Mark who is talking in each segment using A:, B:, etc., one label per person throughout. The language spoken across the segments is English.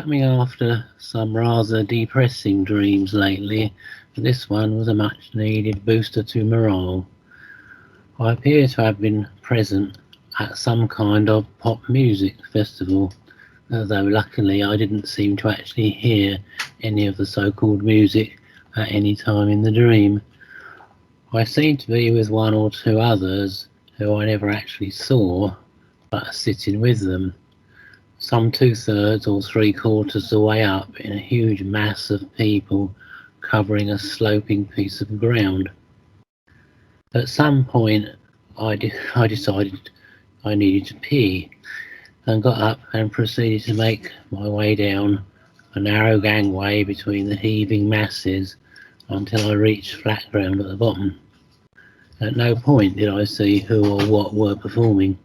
A: Coming after some rather depressing dreams lately, this one was a much needed booster to morale. I appear to have been present at some kind of pop music festival, although luckily I didn't seem to actually hear any of the so-called music at any time in the dream. I seemed to be with one or two others who I never actually saw, but sitting with them, some 2/3 or 3/4 the way up in a huge mass of people covering a sloping piece of ground. At some point I decided I needed to pee and got up and proceeded to make my way down a narrow gangway between the heaving masses until I reached flat ground at the bottom. At no point did I see who or what were performing.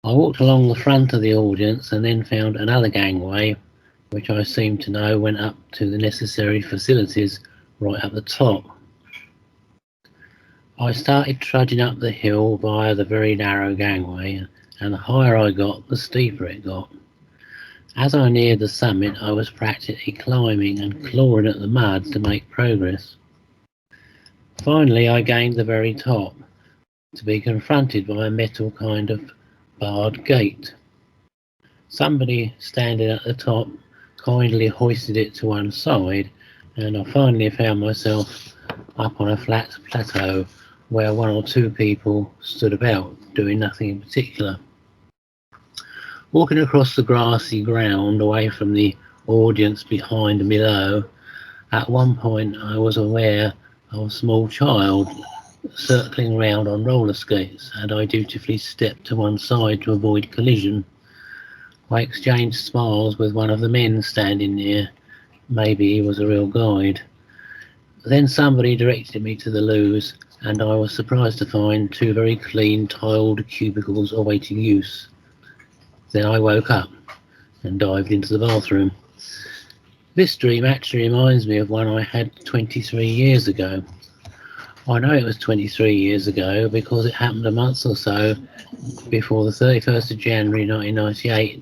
A: I walked along the front of the audience and then found another gangway, which I seemed to know went up to the necessary facilities right at the top. I started trudging up the hill via the very narrow gangway, and the higher I got, the steeper it got. As I neared the summit, I was practically climbing and clawing at the mud to make progress. Finally, I gained the very top, to be confronted by a metal kind of barred gate. Somebody standing at the top kindly hoisted it to one side, and I finally found myself up on a flat plateau where one or two people stood about, doing nothing in particular. Walking across the grassy ground away from the audience behind and below, at one point I was aware of a small child circling round on roller skates, and I dutifully stepped to one side to avoid collision. I exchanged smiles with one of the men standing near. Maybe he was a real guide. Then somebody directed me to the loos, and I was surprised to find two very clean tiled cubicles awaiting use. Then I woke up and dived into the bathroom. This dream actually reminds me of one I had 23 years ago. I know it was 23 years ago because it happened a month or so before the 31st of January 1998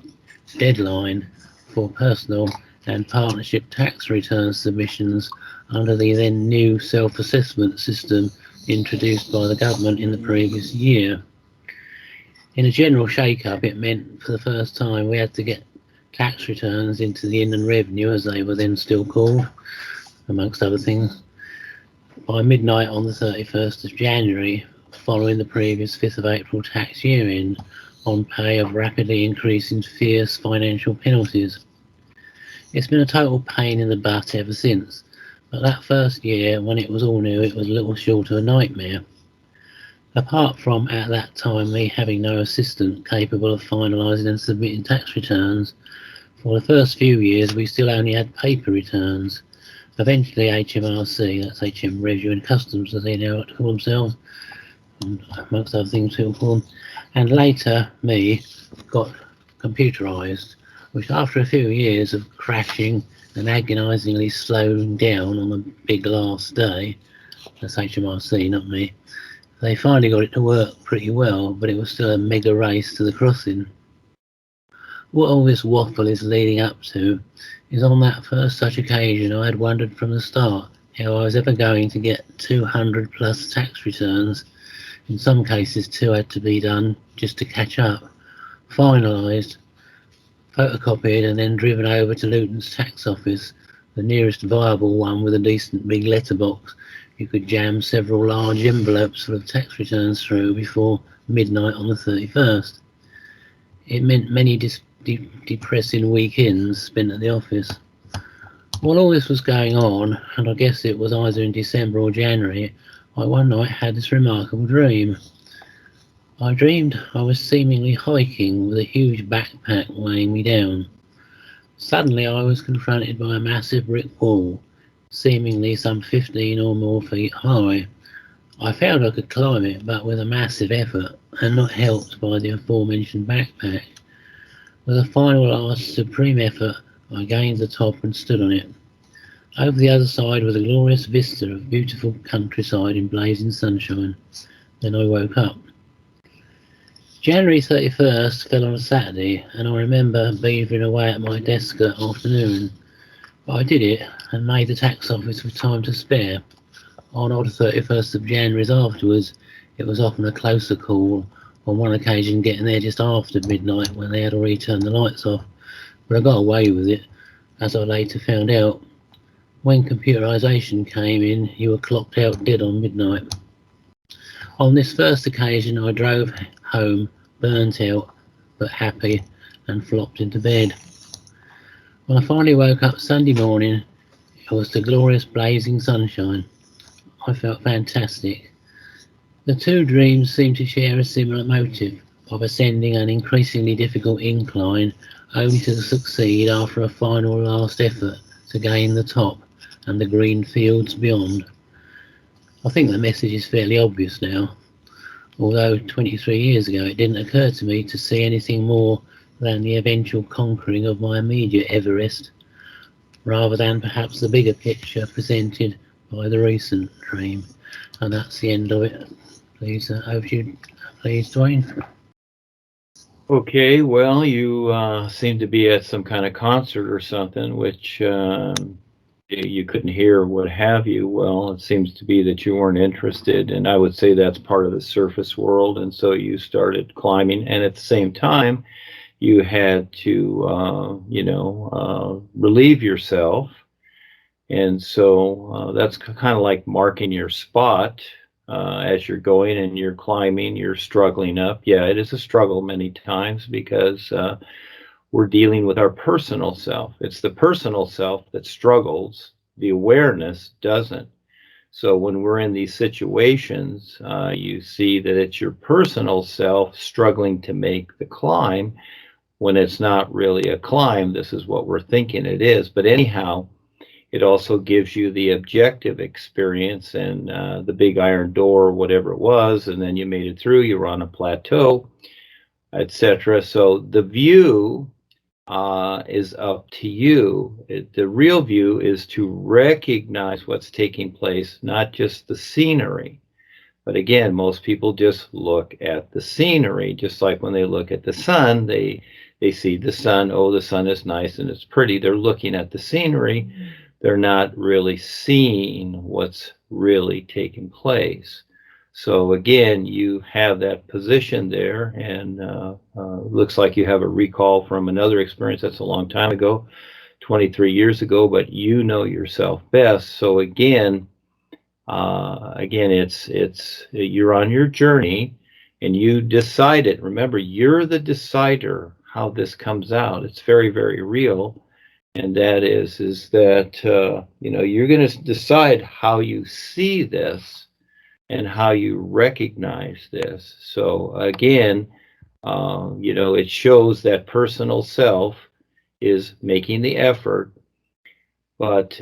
A: deadline for personal and partnership tax return submissions under the then new self-assessment system introduced by the government in the previous year. In a general shake-up, it meant for the first time we had to get tax returns into the Inland Revenue, as they were then still called, amongst other things, by midnight on the 31st of January, following the previous 5th of April tax year end, on pay of rapidly increasing fierce financial penalties. It's been a total pain in the butt ever since, but that first year, when it was all new, it was little short of a nightmare. Apart from, at that time, me having no assistant capable of finalising and submitting tax returns, for the first few years we still only had paper returns. Eventually HMRC, that's HM Revenue and Customs as they now call themselves, and amongst other things people call them, and later me, got computerised, which after a few years of crashing and agonisingly slowing down on the big last day, that's HMRC, not me, they finally got it to work pretty well, but it was still a mega race to the crossing. What all this waffle is leading up to is on that first such occasion I had wondered from the start how I was ever going to get 200 plus tax returns. In some cases 2 had to be done just to catch up, finalised, photocopied and then driven over to Luton's tax office, the nearest viable one with a decent big letterbox you could jam several large envelopes full of tax returns through before midnight on the 31st. It meant many depressing weekends spent at the office. While all this was going on, and I guess it was either in December or January, I one night had this remarkable dream. I dreamed I was seemingly hiking with a huge backpack weighing me down. Suddenly I was confronted by a massive brick wall, seemingly some 15 or more feet high. I found I could climb it, but with a massive effort, and not helped by the aforementioned backpack. With a final last supreme effort, I gained the top and stood on it. Over the other side was a glorious vista of beautiful countryside in blazing sunshine. Then I woke up. January 31st fell on a Saturday, and I remember beavering away at my desk that afternoon. But I did it and made the tax office with time to spare. On odd 31st of January's afterwards, it was often a closer call, on one occasion getting there just after midnight when they had already turned the lights off. But I got away with it, as I later found out. When computerisation came in, you were clocked out dead on midnight. On this first occasion, I drove home, burnt out, but happy, and flopped into bed. When I finally woke up Sunday morning, it was the glorious blazing sunshine. I felt fantastic. The two dreams seemed to share a similar motive of ascending an increasingly difficult incline, only to succeed after a final last effort to gain the top and the green fields beyond. I think the message is fairly obvious now, although 23 years ago it didn't occur to me to see anything more than the eventual conquering of my immediate Everest, rather than perhaps the bigger picture presented by the recent dream. And that's the end of it. Please, over to you, please, Duane.
B: Okay, well, you seem to be at some kind of concert or something, which you couldn't hear, what have you. Well, it seems to be that you weren't interested, and I would say that's part of the surface world, and so you started climbing, and at the same time, you had to, relieve yourself, and so that's kind of like marking your spot. As you're going and you're climbing, you're struggling up. Yeah, it is a struggle many times because we're dealing with our personal self. It's the personal self that struggles. The awareness doesn't. So when we're in these situations, you see that it's your personal self struggling to make the climb when it's not really a climb. This is what we're thinking it is. But anyhow, it also gives you the objective experience and the big iron door, whatever it was, and then you made it through, you were on a plateau, etc. So the view is up to you. The real view is to recognize what's taking place, not just the scenery. But again, most people just look at the scenery, just like when they look at the sun, they see the sun, oh, the sun is nice and it's pretty. They're looking at the scenery. They're not really seeing what's really taking place. So again, you have that position there, and looks like you have a recall from another experience that's a long time ago, 23 years ago, but you know yourself best. So again, it's you're on your journey, and you decide it. Remember, you're the decider how this comes out. It's very, very real. And that is that, you're going to decide how you see this and how you recognize this. So again, it shows that personal self is making the effort, but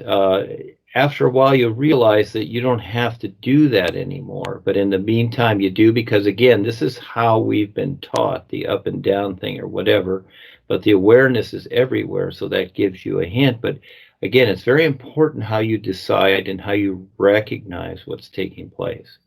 B: after a while you realize that you don't have to do that anymore. But in the meantime you do, because again, this is how we've been taught, the up and down thing or whatever. But the awareness is everywhere, so that gives you a hint. But again, it's very important how you decide and how you recognize what's taking place.